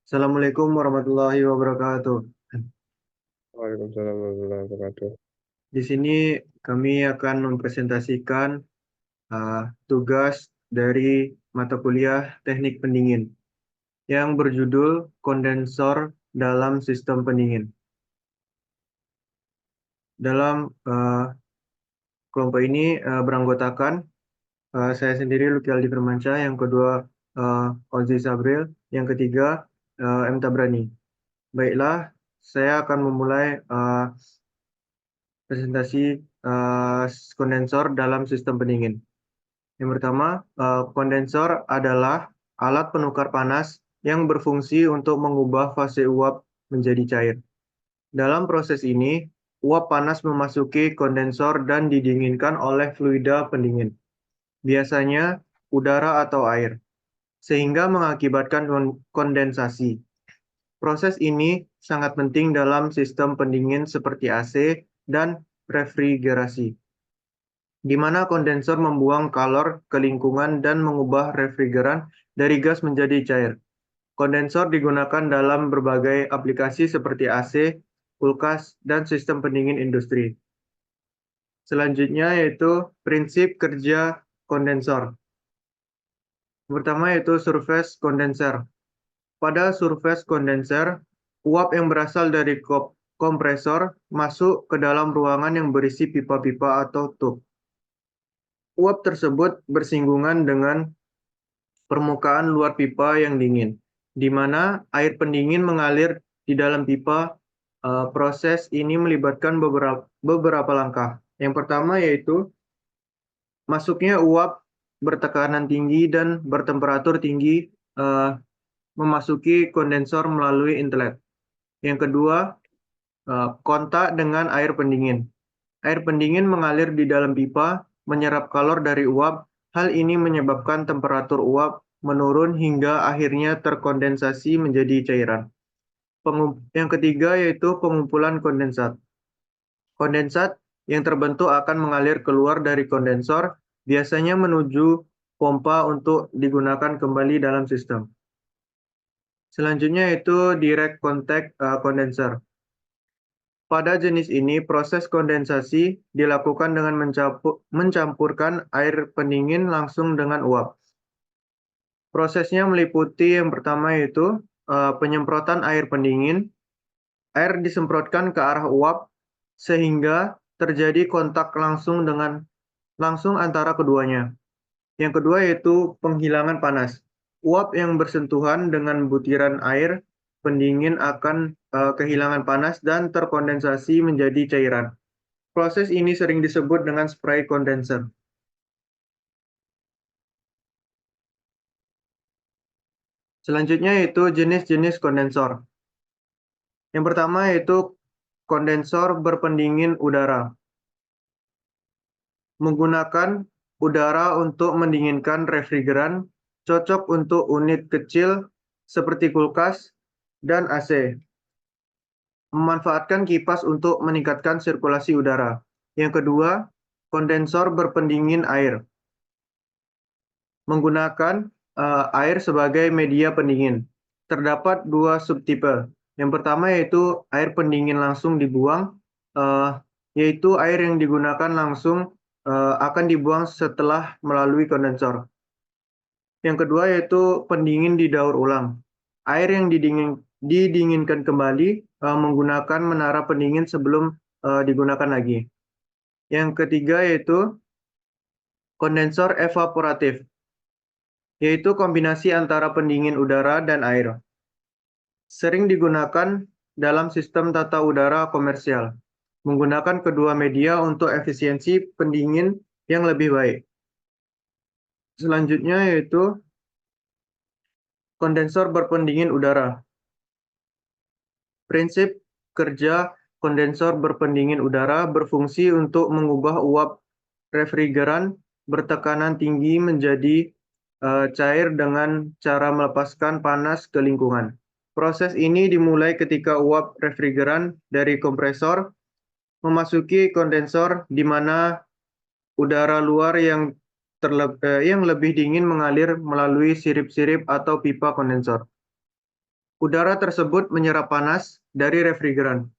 Assalamualaikum warahmatullahi wabarakatuh. Waalaikumsalam warahmatullahi wabarakatuh. Di sini kami akan mempresentasikan tugas dari mata kuliah Teknik Pendingin yang berjudul Kondensor dalam Sistem Pendingin. Dalam kelompok ini beranggotakan saya sendiri Luki Aldi Firmansyah, yang kedua Ozi Sabril, yang ketiga M. Tabrani. Baiklah, saya akan memulai presentasi kondensor dalam sistem pendingin. Yang pertama, kondensor adalah alat penukar panas yang berfungsi untuk mengubah fase uap menjadi cair. Dalam proses ini, uap panas memasuki kondensor dan didinginkan oleh fluida pendingin, biasanya udara atau air, sehingga mengakibatkan kondensasi. Proses ini sangat penting dalam sistem pendingin seperti AC dan refrigerasi, di mana kondensor membuang kalor ke lingkungan dan mengubah refrigeran dari gas menjadi cair. Kondensor digunakan dalam berbagai aplikasi seperti AC, kulkas, dan sistem pendingin industri. Selanjutnya yaitu prinsip kerja kondensor. Pertama yaitu surface condenser. Pada surface condenser, uap yang berasal dari kompresor masuk ke dalam ruangan yang berisi pipa-pipa atau tub. Uap tersebut bersinggungan dengan permukaan luar pipa yang dingin, di mana air pendingin mengalir di dalam pipa. Proses ini melibatkan beberapa langkah. Yang pertama yaitu masuknya uap bertekanan tinggi dan bertemperatur tinggi memasuki kondensor melalui inlet. Yang kedua, kontak dengan air pendingin. Air pendingin mengalir di dalam pipa, menyerap kalor dari uap. Hal ini menyebabkan temperatur uap menurun hingga akhirnya terkondensasi menjadi cairan. Yang ketiga yaitu pengumpulan kondensat. Kondensat yang terbentuk akan mengalir keluar dari kondensor, biasanya menuju pompa untuk digunakan kembali dalam sistem. Selanjutnya yaitu direct contact condenser. Pada jenis ini, proses kondensasi dilakukan dengan mencampurkan air pendingin langsung dengan uap. Prosesnya meliputi yang pertama yaitu penyemprotan air pendingin. Air disemprotkan ke arah uap sehingga terjadi kontak langsung antara keduanya. Yang kedua yaitu penghilangan panas. Uap yang bersentuhan dengan butiran air pendingin akan kehilangan panas dan terkondensasi menjadi cairan. Proses ini sering disebut dengan spray condenser. Selanjutnya yaitu jenis-jenis kondensor. Yang pertama yaitu kondensor berpendingin udara. Menggunakan udara untuk mendinginkan refrigeran, cocok untuk unit kecil seperti kulkas dan AC. Memanfaatkan kipas untuk meningkatkan sirkulasi udara. Yang kedua, kondensor berpendingin air. Menggunakan air sebagai media pendingin. Terdapat dua subtipe. Yang pertama yaitu air pendingin langsung dibuang, yaitu air yang digunakan langsung akan dibuang setelah melalui kondensor. Yang kedua yaitu pendingin didaur ulang. Air yang didinginkan kembali menggunakan menara pendingin sebelum digunakan lagi. Yang ketiga yaitu kondensor evaporatif, yaitu kombinasi antara pendingin udara dan air. Sering digunakan dalam sistem tata udara komersial, menggunakan kedua media untuk efisiensi pendingin yang lebih baik. Selanjutnya yaitu kondensor berpendingin udara. Prinsip kerja kondensor berpendingin udara berfungsi untuk mengubah uap refrigeran bertekanan tinggi menjadi cair dengan cara melepaskan panas ke lingkungan. Proses ini dimulai ketika uap refrigeran dari kompresor memasuki kondensor, di mana udara luar yang lebih dingin mengalir melalui sirip-sirip atau pipa kondensor. Udara tersebut menyerap panas dari refrigeran,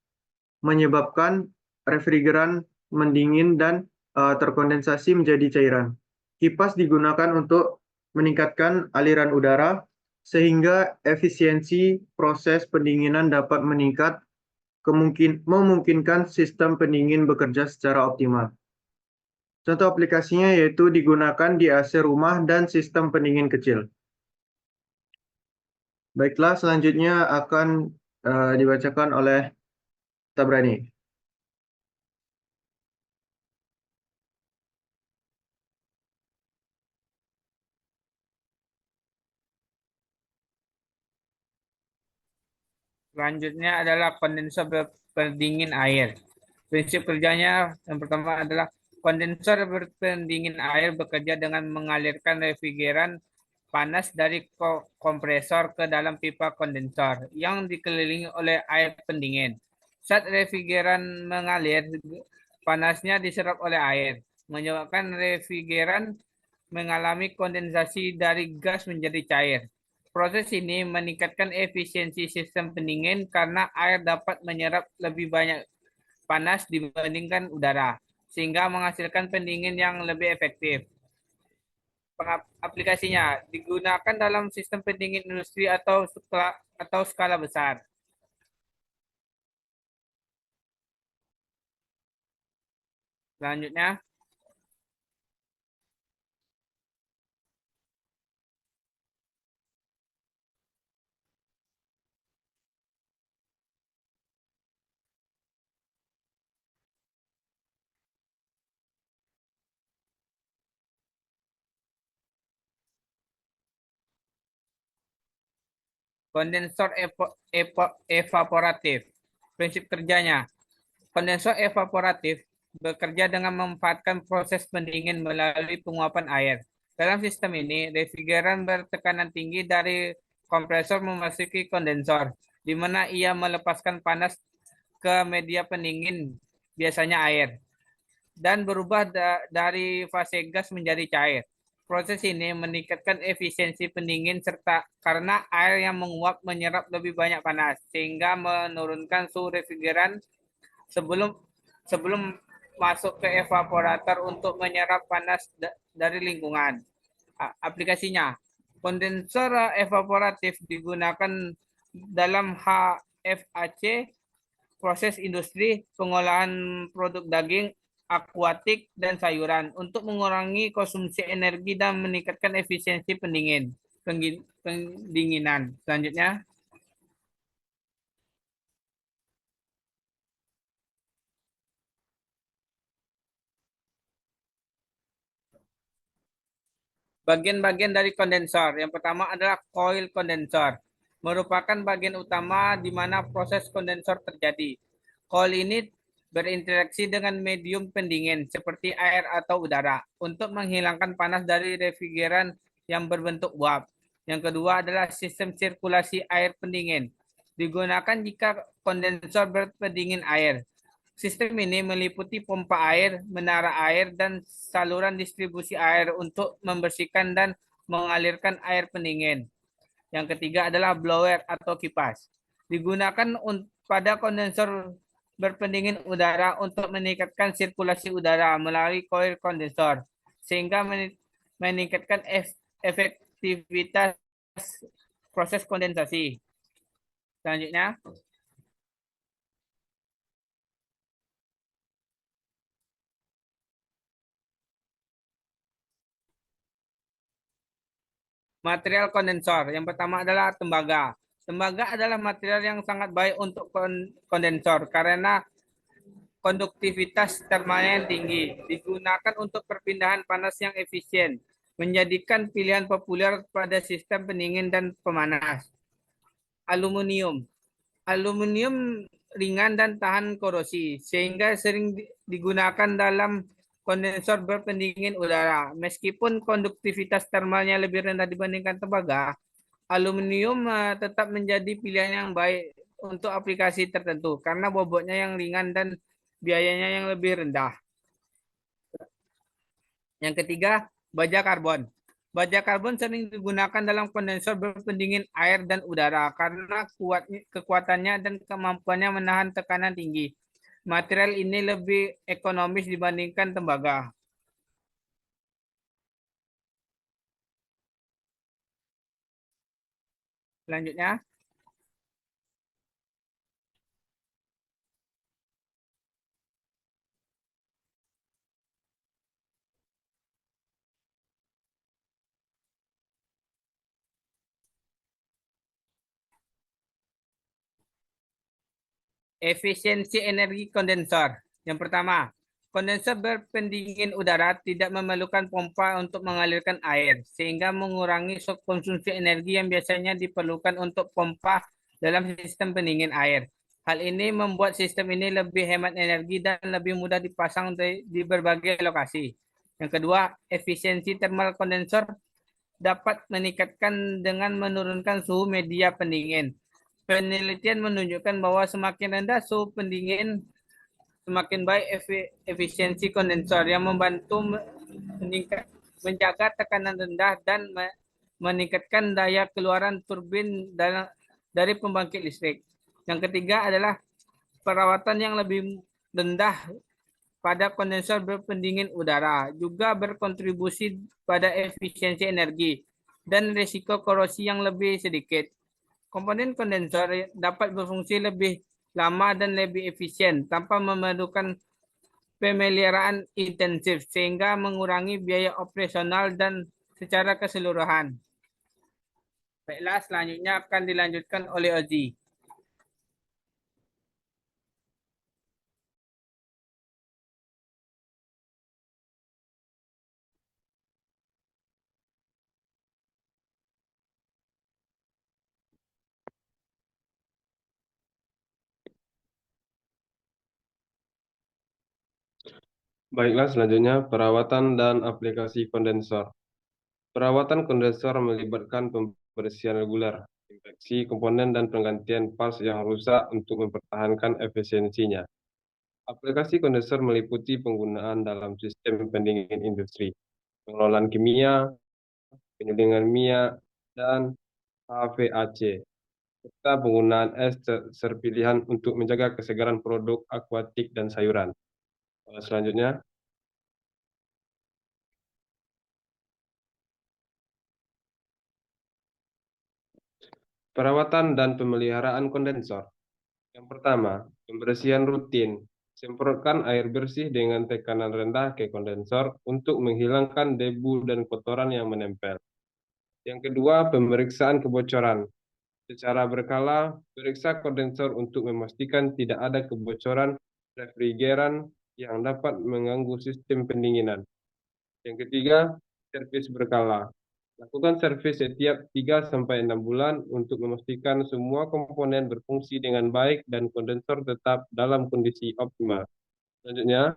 menyebabkan refrigeran mendingin dan terkondensasi menjadi cairan. Kipas digunakan untuk meningkatkan aliran udara sehingga efisiensi proses pendinginan dapat meningkat, memungkinkan sistem pendingin bekerja secara optimal. Contoh aplikasinya yaitu digunakan di AC rumah dan sistem pendingin kecil. Baiklah, selanjutnya akan dibacakan oleh Tabrani. Selanjutnya adalah kondensor berpendingin air. Prinsip kerjanya yang pertama adalah kondensor berpendingin air bekerja dengan mengalirkan refrigeran panas dari kompresor ke dalam pipa kondensor yang dikelilingi oleh air pendingin. Saat refrigeran mengalir, panasnya diserap oleh air, menyebabkan refrigeran mengalami kondensasi dari gas menjadi cair. Proses ini meningkatkan efisiensi sistem pendingin karena air dapat menyerap lebih banyak panas dibandingkan udara, sehingga menghasilkan pendingin yang lebih efektif. Aplikasinya digunakan dalam sistem pendingin industri atau skala besar. Selanjutnya, kondensor evaporatif. Prinsip kerjanya, kondensor evaporatif bekerja dengan memanfaatkan proses pendingin melalui penguapan air. Dalam sistem ini, refrigeran bertekanan tinggi dari kompresor memasuki kondensor, di mana ia melepaskan panas ke media pendingin, biasanya air, dan berubah dari fase gas menjadi cair. Proses ini meningkatkan efisiensi pendingin serta karena air yang menguap menyerap lebih banyak panas, sehingga menurunkan suhu refrigeran sebelum sebelum masuk ke evaporator untuk menyerap panas dari lingkungan. Aplikasinya, kondensor evaporatif digunakan dalam HFAC, proses industri, pengolahan produk daging, akuatik, dan sayuran untuk mengurangi konsumsi energi dan meningkatkan efisiensi pendinginan. Selanjutnya, bagian-bagian dari kondensor. Yang pertama adalah coil kondensor. Merupakan bagian utama di mana proses kondensor terjadi. Coil ini berinteraksi dengan medium pendingin seperti air atau udara untuk menghilangkan panas dari refrigeran yang berbentuk uap. Yang kedua adalah sistem sirkulasi air pendingin. Digunakan jika kondensor berpendingin air. Sistem ini meliputi pompa air, menara air, dan saluran distribusi air untuk membersihkan dan mengalirkan air pendingin. Yang ketiga adalah blower atau kipas. Digunakan pada kondensor berpendingin udara untuk meningkatkan sirkulasi udara melalui coil kondensor, sehingga meningkatkan efektivitas proses kondensasi. Selanjutnya, material kondensor. Yang pertama adalah tembaga. Tembaga adalah material yang sangat baik untuk kondensor karena konduktivitas termalnya yang tinggi. Digunakan untuk perpindahan panas yang efisien, menjadikan pilihan populer pada sistem pendingin dan pemanas. Aluminium. Aluminium ringan dan tahan korosi, sehingga sering digunakan dalam kondensor berpendingin udara. Meskipun konduktivitas termalnya lebih rendah dibandingkan tembaga, aluminium tetap menjadi pilihan yang baik untuk aplikasi tertentu karena bobotnya yang ringan dan biayanya yang lebih rendah. Yang ketiga, baja karbon. Baja karbon sering digunakan dalam kondensor berpendingin air dan udara karena kekuatannya dan kemampuannya menahan tekanan tinggi. Material ini lebih ekonomis dibandingkan tembaga. Selanjutnya, efisiensi energi kondensor. Yang pertama, kondensor berpendingin udara tidak memerlukan pompa untuk mengalirkan air, sehingga mengurangi konsumsi energi yang biasanya diperlukan untuk pompa dalam sistem pendingin air. Hal ini membuat sistem ini lebih hemat energi dan lebih mudah dipasang di berbagai lokasi. Yang kedua, efisiensi thermal kondensor dapat meningkatkan dengan menurunkan suhu media pendingin. Penelitian menunjukkan bahwa semakin rendah suhu pendingin, semakin baik efisiensi kondensor yang membantu menjaga tekanan rendah dan meningkatkan daya keluaran turbin dari pembangkit listrik. Yang ketiga adalah perawatan yang lebih rendah pada kondensor berpendingin udara juga berkontribusi pada efisiensi energi dan risiko korosi yang lebih sedikit. Komponen kondensor dapat berfungsi lebih lama dan lebih efisien tanpa memerlukan pemeliharaan intensif sehingga mengurangi biaya operasional dan secara keseluruhan. Baiklah, selanjutnya akan dilanjutkan oleh Ozi. Baiklah, selanjutnya perawatan dan aplikasi kondensor. Perawatan kondensor melibatkan pembersihan reguler, inspeksi komponen dan penggantian parts yang rusak untuk mempertahankan efisiensinya. Aplikasi kondensor meliputi penggunaan dalam sistem pendingin industri, pengelolaan kimia, penyulingan minyak, dan HVAC, serta penggunaan es serpilihan untuk menjaga kesegaran produk akuatik dan sayuran. Selanjutnya, perawatan dan pemeliharaan kondensor. Yang pertama, pembersihan rutin. Semprotkan air bersih dengan tekanan rendah ke kondensor untuk menghilangkan debu dan kotoran yang menempel. Yang kedua, pemeriksaan kebocoran. Secara berkala, periksa kondensor untuk memastikan tidak ada kebocoran refrigeran yang dapat mengganggu sistem pendinginan. Yang ketiga, servis berkala. Lakukan servis setiap 3-6 bulan untuk memastikan semua komponen berfungsi dengan baik dan kondensor tetap dalam kondisi optimal. Selanjutnya,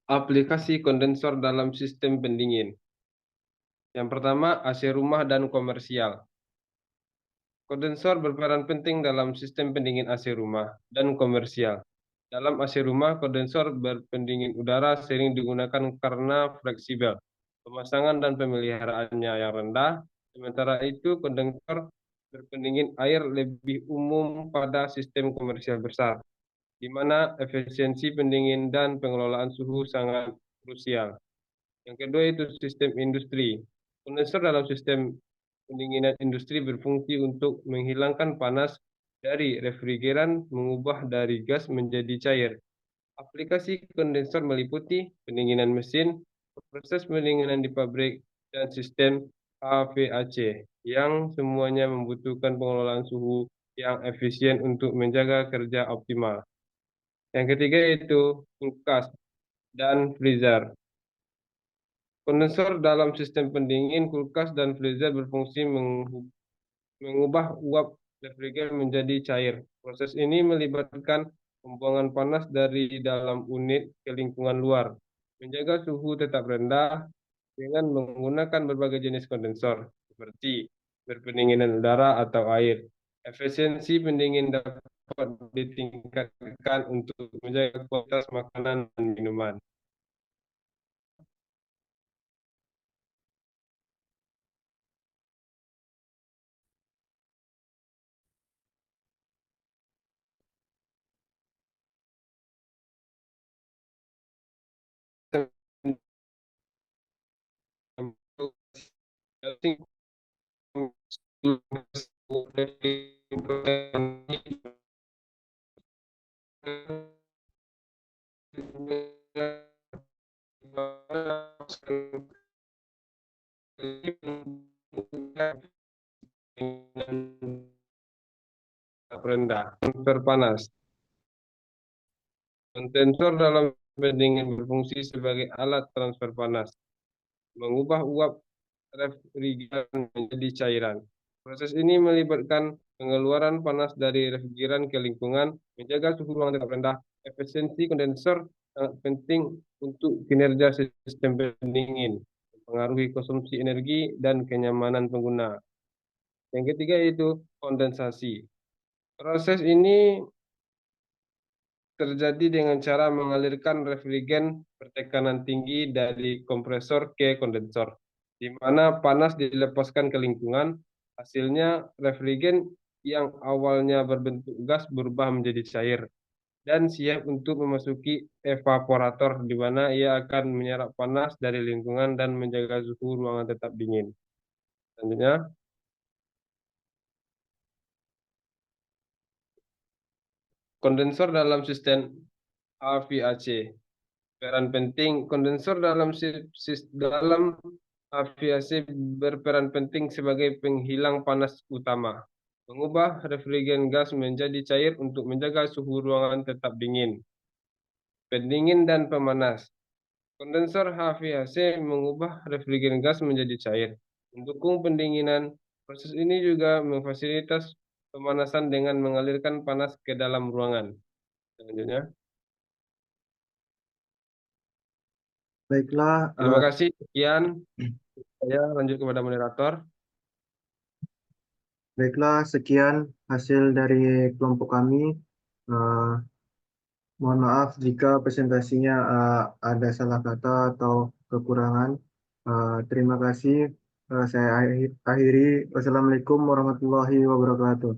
aplikasi kondensor dalam sistem pendingin. Yang pertama, AC rumah dan komersial. Kondensor berperan penting dalam sistem pendingin AC rumah dan komersial. Dalam AC rumah, kondensor berpendingin udara sering digunakan karena fleksibel, pemasangan dan pemeliharaannya yang rendah. Sementara itu, kondensor berpendingin air lebih umum pada sistem komersial besar, di mana efisiensi pendingin dan pengelolaan suhu sangat krusial. Yang kedua itu sistem industri. Kondensor dalam sistem pendinginan industri berfungsi untuk menghilangkan panas dari refrigeran, mengubah dari gas menjadi cair. Aplikasi kondensor meliputi pendinginan mesin, proses pendinginan di pabrik, dan sistem HVAC yang semuanya membutuhkan pengelolaan suhu yang efisien untuk menjaga kerja optimal. Yang ketiga yaitu kulkas dan freezer. Kondensor dalam sistem pendingin, kulkas, dan freezer berfungsi mengubah uap refrigeran menjadi cair. Proses ini melibatkan pembuangan panas dari dalam unit ke lingkungan luar, menjaga suhu tetap rendah dengan menggunakan berbagai jenis kondensor, seperti berpendinginan udara atau air. Efisiensi pendingin dapat dapat ditingkatkan untuk menjaga kualitas makanan dan minuman. Rendah, transfer panas. Kondensor dalam pendingin berfungsi sebagai alat transfer panas, mengubah uap refrigeran menjadi cairan. Proses ini melibatkan pengeluaran panas dari refrigeran ke lingkungan, menjaga suhu ruangan tetap rendah. Efisiensi kondensor sangat penting untuk kinerja sistem pendingin, mempengaruhi konsumsi energi dan kenyamanan pengguna. Yang ketiga yaitu kondensasi. Proses ini terjadi dengan cara mengalirkan refrigen bertekanan tinggi dari kompresor ke kondensor, di mana panas dilepaskan ke lingkungan. Hasilnya, refrigen yang awalnya berbentuk gas berubah menjadi cair dan siap untuk memasuki evaporator, di mana ia akan menyerap panas dari lingkungan dan menjaga suhu ruangan tetap dingin. Selanjutnya, kondensor dalam sistem HVAC. Peran penting kondensor dalam aviasi berperan penting sebagai penghilang panas utama, mengubah refrigen gas menjadi cair untuk menjaga suhu ruangan tetap dingin. Pendingin dan pemanas. Kondensor HVAC mengubah refrigen gas menjadi cair, mendukung pendinginan. Proses ini juga memfasilitas pemanasan dengan mengalirkan panas ke dalam ruangan. Selanjutnya. Baiklah, Terima kasih. Sekian. Saya lanjut kepada moderator. sekian hasil dari kelompok kami. Eh, Mohon maaf jika presentasinya ada salah kata atau kekurangan. Terima kasih. Saya akhiri. Wassalamualaikum warahmatullahi wabarakatuh.